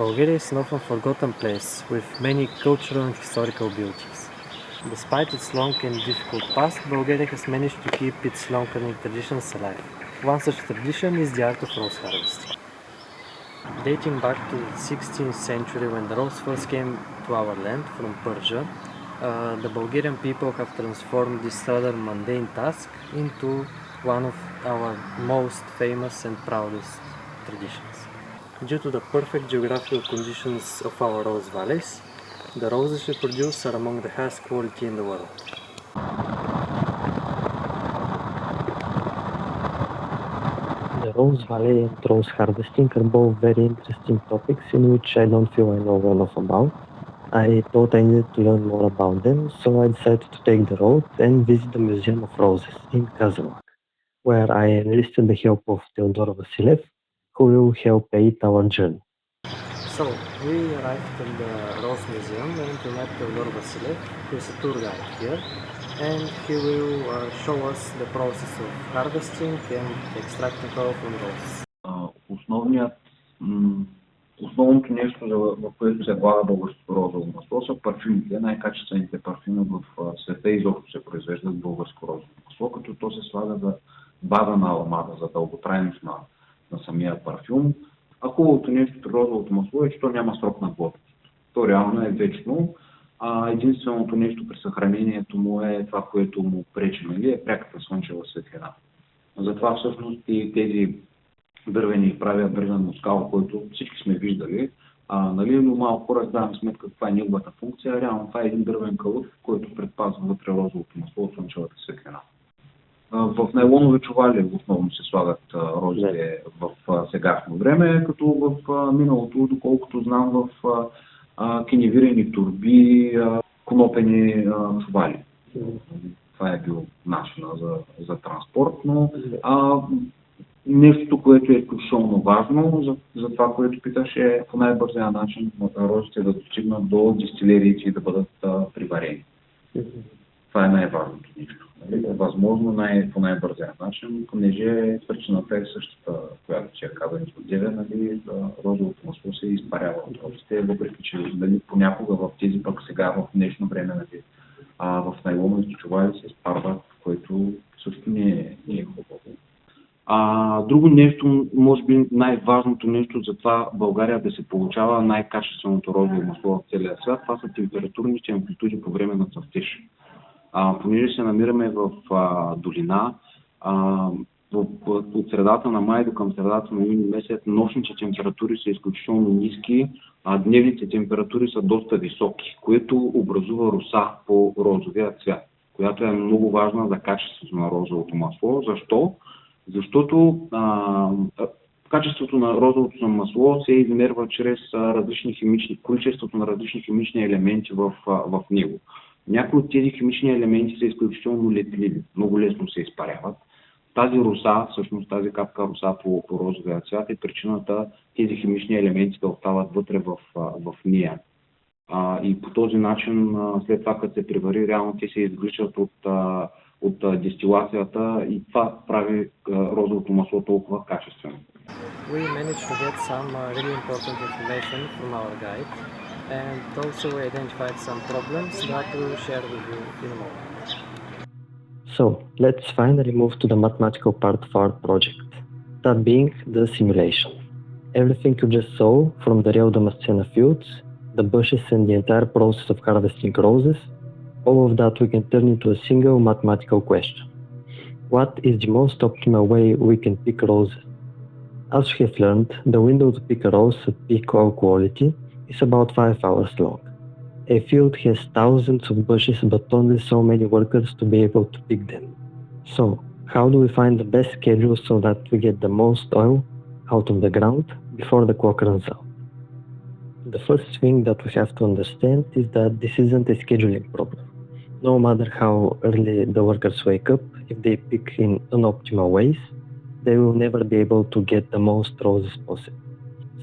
Bulgaria is an often forgotten place with many cultural and historical beauties. Despite its long and difficult past, Bulgaria has managed to keep its long-running traditions alive. One such tradition is the art of rose harvesting. Dating back to the 16th century when the rose first came to our land from Persia, the Bulgarian people have transformed this rather mundane task into one of our most famous and proudest traditions. Due to the perfect geographical conditions of our rose valleys, the roses we produce are among the highest quality in the world. The Rose Valley and rose harvesting are both very interesting topics in which I don't feel I know enough about. I thought I needed to learn more about them, so I decided to take the road and visit the Museum of Roses in Kazanlak, where I enlisted the help of Theodor Vasilev, who will help aid our journey. So, we arrived in the Rose Museum and we met Theodor Vasilev, who is a tour guide here, and he will show us the process of harvesting and extracting oil from roses. Основното нещо, в което се влага българското розово масло, са парфюмите. Най-качествените парфюми в света изобщо се произвеждат българско розово масло, като то се слага за база на аромата, за дълготрайност на самия парфюм. А хубавото нещо при розовото масло е, че то няма срок на годност. То реално е вечно. Единственото нещо при съхранението му е това, което му пречи, е пряката слънчева светлина. Затова всъщност и тези дървени правят дървен москал, който всички сме виждали, но малко хора даваме сметка каква е неговата функция. Реално това е един дървен калъп, който предпазва вътре розовото масло от слънчевата светлина. В нейлонови чували основно се слагат розите в сегашно време, като в миналото, доколкото знам, в кеневирени турби, конопени чували. Това е бил начина за транспорт, но нещото, което е изключително важно за това, което питаш, е по най-бързия начин розите да достигнат до дистилериите и да бъдат приварени. Това е най-важното нещо. Възможно по най-бързия начин, понеже причината е същата, която че казах от деве, розовото масло се изпарява от розите, въпреки че понякога в тези пък сега в днешно време в найлоновите чували се изпарват, което също не е хубаво. Друго нещо, може би най-важното нещо за това България да се получава най-качественото розово масло в целия свят, това са температурните амплитуди по време на цъфтеж. Понеже се намираме в долина, от средата на май до към средата на юни месец нощните температури са изключително ниски, а дневните температури са доста високи, което образува роса по розовия цвят, която е много важна за качеството на розовото масло. Защо? Защото качеството на розовото масло се измерва чрез количеството на различни химични елементи в него. Някои от тези химични елементи са изключително летливи, много лесно се изпаряват. Тази роса, всъщност тази капка роса по розовия цвят е причината тези химични елементи да остават вътре в нея. И по този начин, след това като се привари, реално те се извличат от дестилацията и това прави розовото масло толкова качествено. We managed to get some really important information from our guide and also we identified some problems that we will share with you in a moment. So, let's finally move to the mathematical part of our project, that being the simulation. Everything you just saw from the real Damascena fields, the bushes and the entire process of harvesting roses, all of that we can turn into a single mathematical question. What is the most optimal way we can pick roses? As we have learned, the window to pick a rose at peak oil quality is about 5 hours long. A field has thousands of bushes but only so many workers to be able to pick them. So, how do we find the best schedule so that we get the most oil out of the ground before the clock runs out? The first thing that we have to understand is that this isn't a scheduling problem. No matter how early the workers wake up, if they pick in unoptimal ways, they will never be able to get the most roses possible.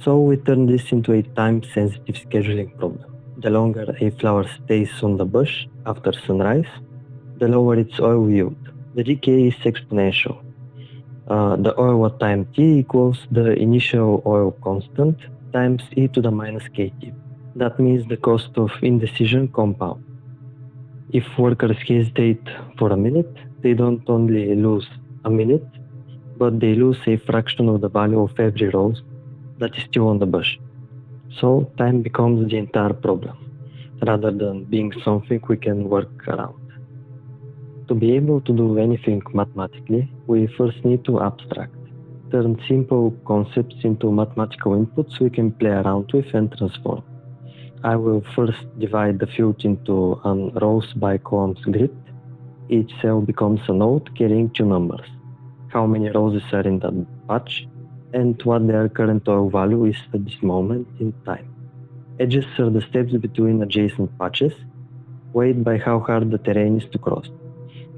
So we turn this into a time-sensitive scheduling problem. The longer a flower stays on the bush after sunrise, the lower its oil yield. The decay is exponential. The oil at time t equals the initial oil constant times e to the minus kt. That means the cost of indecision compound. If workers hesitate for a minute, they don't only lose a minute, but they lose a fraction of the value of every rose that is still on the bush. So time becomes the entire problem, rather than being something we can work around. To be able to do anything mathematically, we first need to abstract, turn simple concepts into mathematical inputs we can play around with and transform. I will first divide the field into an rows by columns grid. Each cell becomes a node carrying two numbers: how many roses are in that patch, and what their current oil value is at this moment in time. Edges are the steps between adjacent patches, weighed by how hard the terrain is to cross.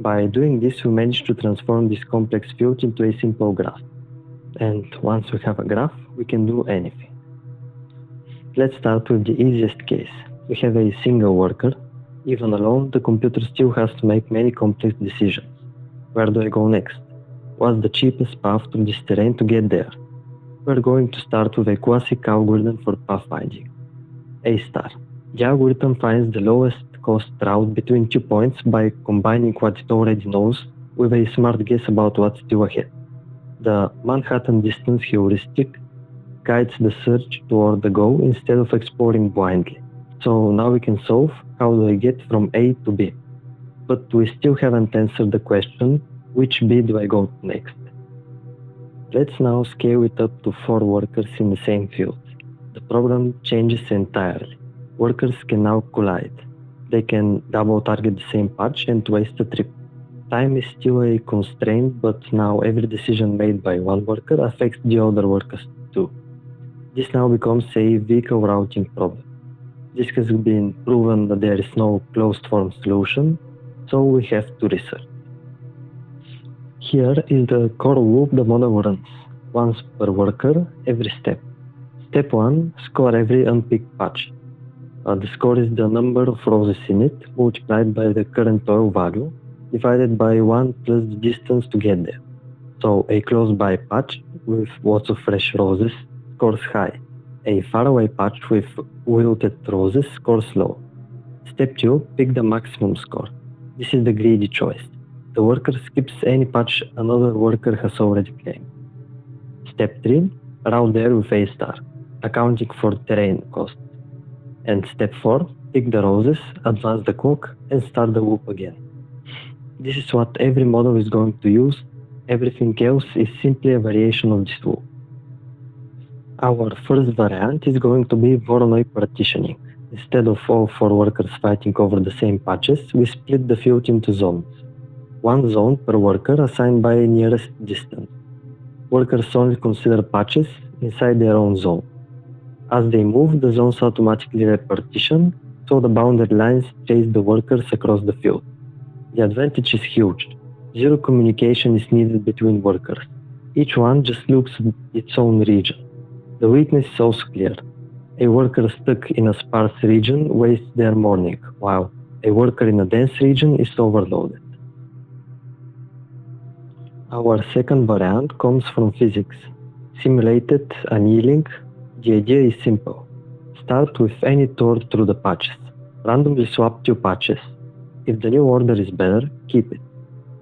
By doing this, we manage to transform this complex field into a simple graph. And once we have a graph, we can do anything. Let's start with the easiest case. We have a single worker. Even alone, the computer still has to make many complex decisions. Where do I go next? What's the cheapest path through this terrain to get there? We're going to start with a classic algorithm for pathfinding, A star. The algorithm finds the lowest cost route between 2 points by combining what it already knows with a smart guess about what's still ahead. The Manhattan distance heuristic guides the search toward the goal instead of exploring blindly. So now we can solve how do I get from A to B. But we still haven't answered the question, which B do I go to next? Let's now scale it up to 4 workers in the same field. The problem changes entirely. Workers can now collide. They can double target the same patch and waste a trip. Time is still a constraint, but now every decision made by one worker affects the other workers too. This now becomes a vehicle routing problem. This has been proven that there is no closed form solution, so we have to research. Here is the core loop the model runs, once per worker, every step. Step 1, score every unpicked patch. The score is the number of roses in it multiplied by the current oil value divided by 1 plus the distance to get there. So a close by patch with lots of fresh roses scores high. A faraway patch with wilted roses scores low. Step 2, pick the maximum score. This is the greedy choice. The worker skips any patch another worker has already claimed. Step 3, route there with A star, accounting for terrain cost. And step 4, pick the roses, advance the clock, and start the loop again. This is what every model is going to use. Everything else is simply a variation of this loop. Our first variant is going to be Voronoi partitioning. Instead of all 4 workers fighting over the same patches, we split the field into zones. 1 zone per worker assigned by nearest distance. Workers only consider patches inside their own zone. As they move, the zones automatically repartition, so the boundary lines chase the workers across the field. The advantage is huge. Zero communication is needed between workers. Each one just looks at its own region. The weakness is also clear. A worker stuck in a sparse region wastes their morning, while a worker in a dense region is overloaded. Our second variant comes from physics. Simulated annealing. The idea is simple. Start with any tour through the patches. Randomly swap 2 patches. If the new order is better, keep it.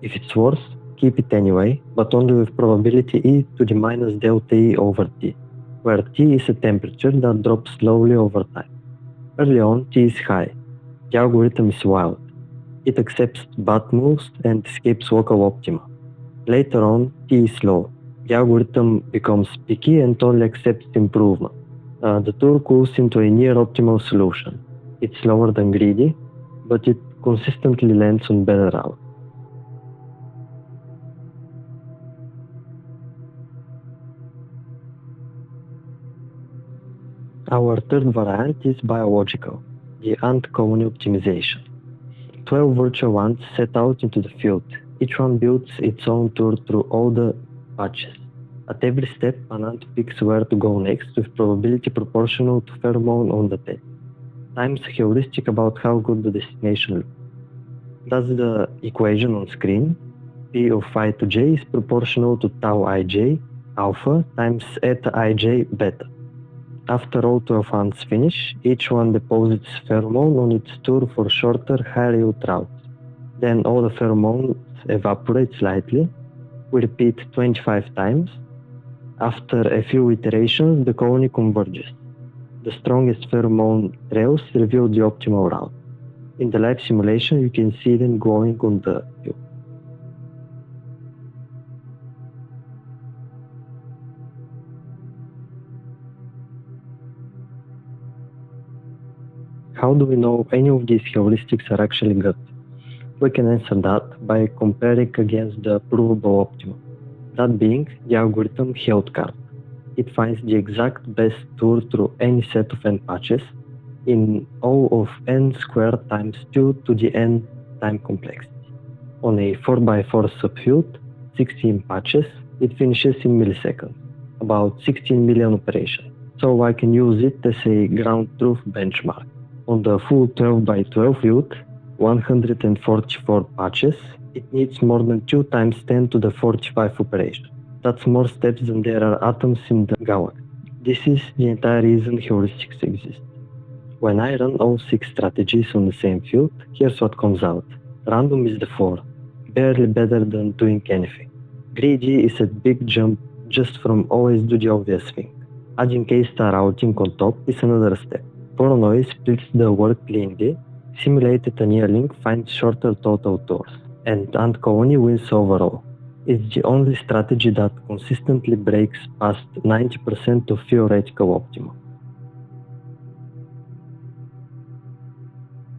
If it's worse, keep it anyway, but only with probability e to the minus delta e over t, where t is a temperature that drops slowly over time. Early on, t is high. The algorithm is wild. It accepts bad moves and escapes local optima. Later on, t is low. The algorithm becomes picky and only accepts improvement. The tour cools into a near optimal solution. It's slower than greedy, but it consistently lands on better routes. Our third variant is biological, the ant colony optimization. 12 virtual ants set out into the field. Each one builds its own tour through all the patches. At every step, an ant picks where to go next with probability proportional to pheromone on the tail. Times a heuristic about how good the destination looks. That's the equation on screen. P of phi to j is proportional to tau ij alpha times eta ij beta. After all 12 hunts finish, each one deposits pheromone on its tour for shorter, higher yield routes. Then all the pheromones evaporate slightly. We repeat 25 times. After a few iterations, the colony converges. The strongest pheromone trails reveal the optimal route. In the live simulation, you can see them glowing on the view. How do we know any of these heuristics are actually good? We can answer that by comparing against the provable optimum, that being the algorithm health card. It finds the exact best tour through any set of n patches in O of n squared times 2 to the n time complexity. On a 4x4 subfield, 16 patches, it finishes in milliseconds, about 16 million operations. So I can use it as a ground truth benchmark. On the full 12x12 field, 144 patches, it needs more than 2 times 10 to the 45 operations. That's more steps than there are atoms in the galaxy. This is the entire reason heuristics exist. When I run all 6 strategies on the same field, here's what comes out. Random is the 4, barely better than doing anything. Greedy is a big jump just from always do the obvious thing. Adding A-star routing on top is another step. Voronoi splits the work cleanly, simulated annealing finds shorter total tours, and Ant Colony wins overall. It's the only strategy that consistently breaks past 90% of theoretical optimum.